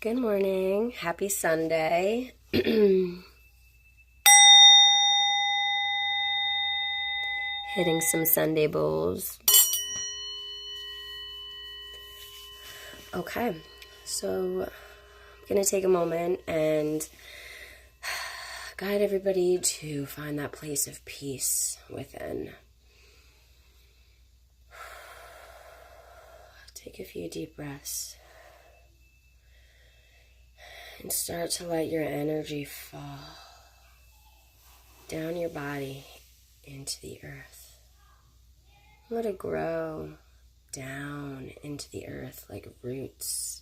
Good morning. Happy Sunday. Hitting some Sunday bowls. Okay, so I'm going to take a moment and guide everybody to find that place of peace within. Take a few deep breaths. And start to let your energy fall down your body into the earth. Let it grow down into the earth like roots.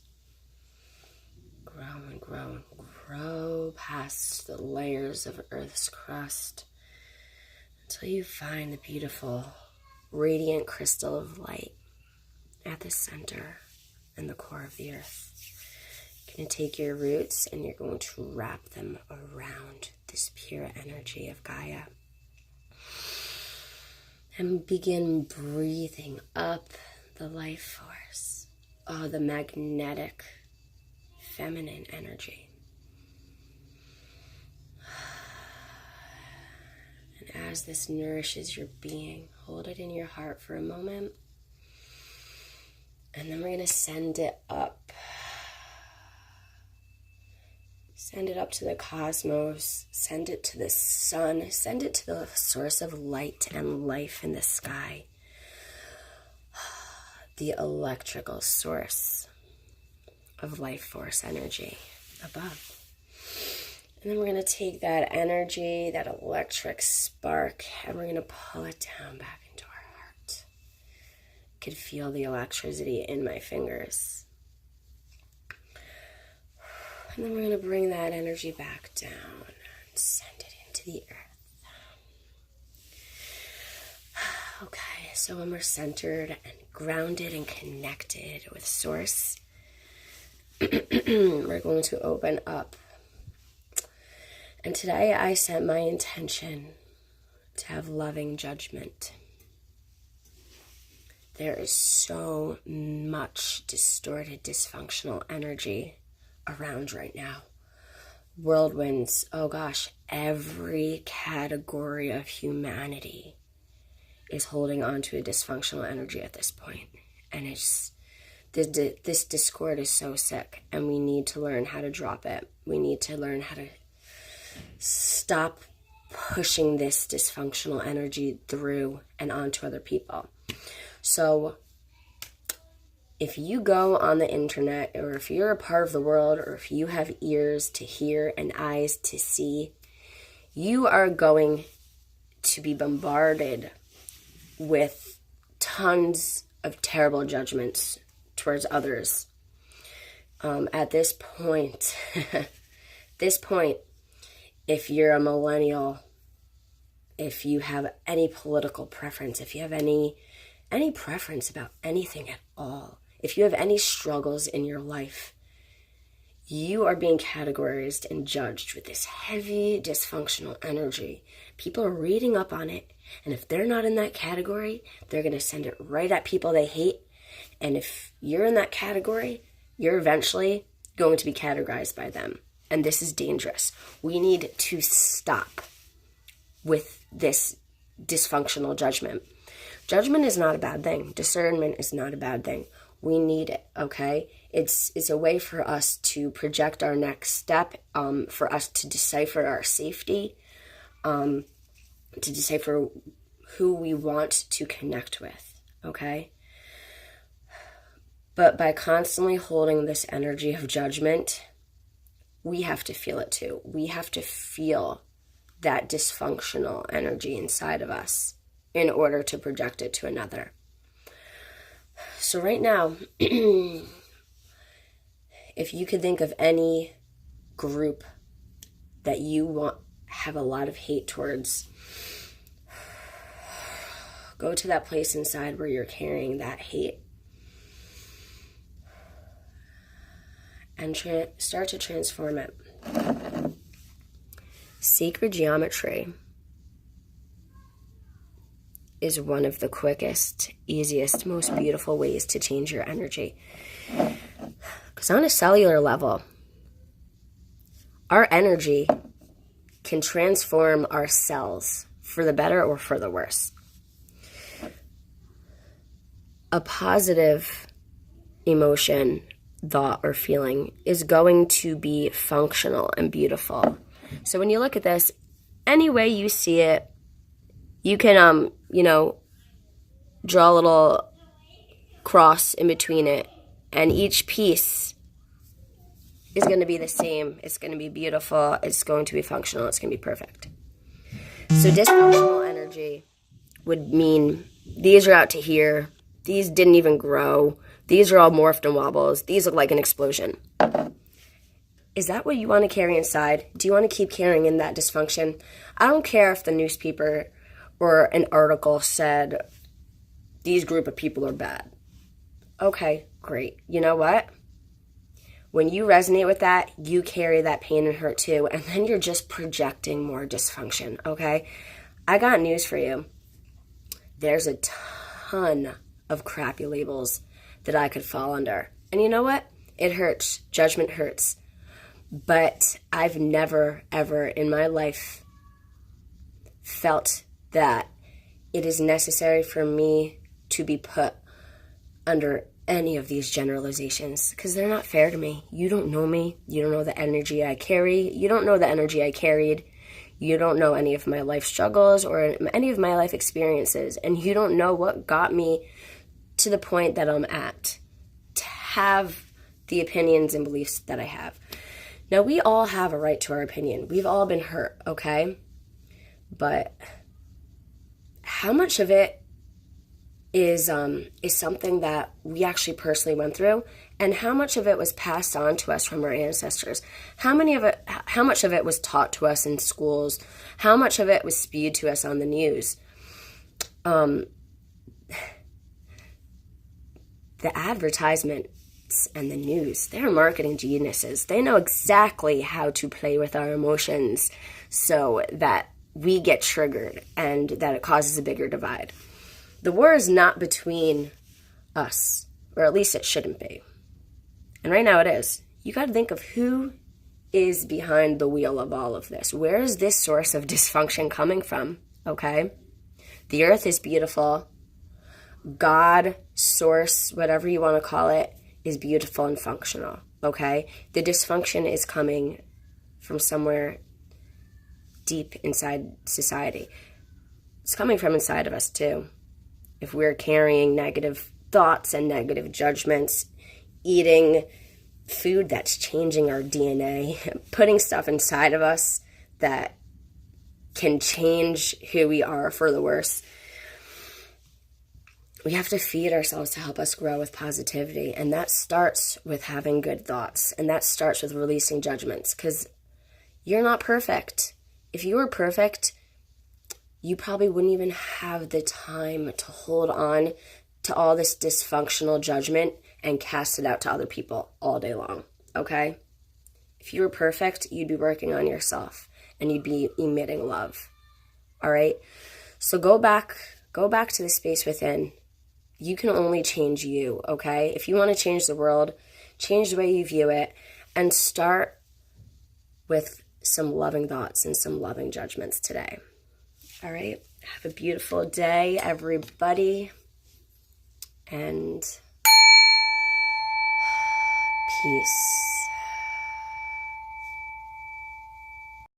Grow and grow and grow past the layers of Earth's crust until you find the beautiful, radiant crystal of light at the center and the core of the earth. You're going to take your roots and you're going to wrap them around this pure energy of Gaia. And begin breathing up the life force, the magnetic feminine energy. And as this nourishes your being, hold it in your heart for a moment. And then we're going to send it up. Send it up to the cosmos, send it to the sun, send it to the source of light and life in the sky. The electrical source of life force energy above. And then we're going to take that energy, that electric spark, and we're going to pull it down back into our heart. I could feel the electricity in my fingers. And then we're going to bring that energy back down and send it into the earth. Okay, so when we're centered and grounded and connected with Source, we're going to open up. And today I set my intention to have loving judgment. There is so much distorted, dysfunctional energy around right now. Whirlwinds, oh gosh, every category of humanity is holding on to a dysfunctional energy at this point. And it's this discord is so sick, and we need to learn how to drop it. We need to learn how to stop pushing this dysfunctional energy through and onto other people. So if you go on the internet, or if you're a part of the world, or if you have ears to hear and eyes to see, you are going to be bombarded with tons of terrible judgments towards others. At this point, if you're a millennial, if you have any political preference, if you have any preference about anything at all, if you have any struggles in your life, you are being categorized and judged with this heavy, dysfunctional energy. People are reading up on it, and if they're not in that category, they're going to send it right at people they hate. And if you're in that category, you're eventually going to be categorized by them. And this is dangerous. We need to stop with this dysfunctional judgment. Judgment is not a bad thing. Discernment is not a bad thing. We need it, okay? It's a way for us to project our next step, for us to decipher our safety, to decipher who we want to connect with, okay? But by constantly holding this energy of judgment, we have to feel it too. We have to feel that dysfunctional energy inside of us in order to project it to another. So right now, if you could think of any group that you have a lot of hate towards, go to that place inside where you're carrying that hate and start to transform it. Sacred geometry is one of the quickest, easiest, most beautiful ways to change your energy. Because on a cellular level, our energy can transform our cells for the better or for the worse. A positive emotion, thought, or feeling is going to be functional and beautiful. So when you look at this, any way you see it, you can, draw a little cross in between it, and each piece is going to be the same. It's going to be beautiful. It's going to be functional. It's going to be perfect. So dysfunctional energy would mean these are out to here. These didn't even grow. These are all morphed and wobbles. These look like an explosion. Is that what you want to carry inside? Do you want to keep carrying in that dysfunction? I don't care if the newspaper or an article said these group of people are bad. Okay, great. You know what? When you resonate with that, you carry that pain and hurt too, and then you're just projecting more dysfunction, okay? I got news for you. There's a ton of crappy labels that I could fall under. And you know what? It hurts. Judgment hurts. But I've never, ever in my life felt that it is necessary for me to be put under any of these generalizations, because they're not fair to me. You don't know me. You don't know the energy I carry. You don't know the energy I carried. You don't know any of my life struggles or any of my life experiences, and you don't know what got me to the point that I'm at to have the opinions and beliefs that I have. Now, we all have a right to our opinion. We've all been hurt, okay? But how much of it is something that we actually personally went through, and how much of it was passed on to us from our ancestors? How much of it was taught to us in schools? How much of it was spewed to us on the news? The advertisements and the news, they're marketing geniuses. They know exactly how to play with our emotions so that we get triggered and that it causes a bigger divide. The war is not between us, or at least it shouldn't be. And right now it is. You got to think of who is behind the wheel of all of this. Where is this source of dysfunction coming from? Okay? The earth is beautiful. God, source, whatever you want to call it, is beautiful and functional. Okay? The dysfunction is coming from somewhere deep inside society. It's coming from inside of us too. If we're carrying negative thoughts and negative judgments, eating food that's changing our DNA, putting stuff inside of us that can change who we are for the worse, we have to feed ourselves to help us grow with positivity. And that starts with having good thoughts. And that starts with releasing judgments, because you're not perfect. If you were perfect, you probably wouldn't even have the time to hold on to all this dysfunctional judgment and cast it out to other people all day long, okay? If you were perfect, you'd be working on yourself and you'd be emitting love, all right? So go back to the space within. You can only change you, okay? If you want to change the world, change the way you view it, and start with some loving thoughts and some loving judgments today. All right, have a beautiful day, everybody, and peace.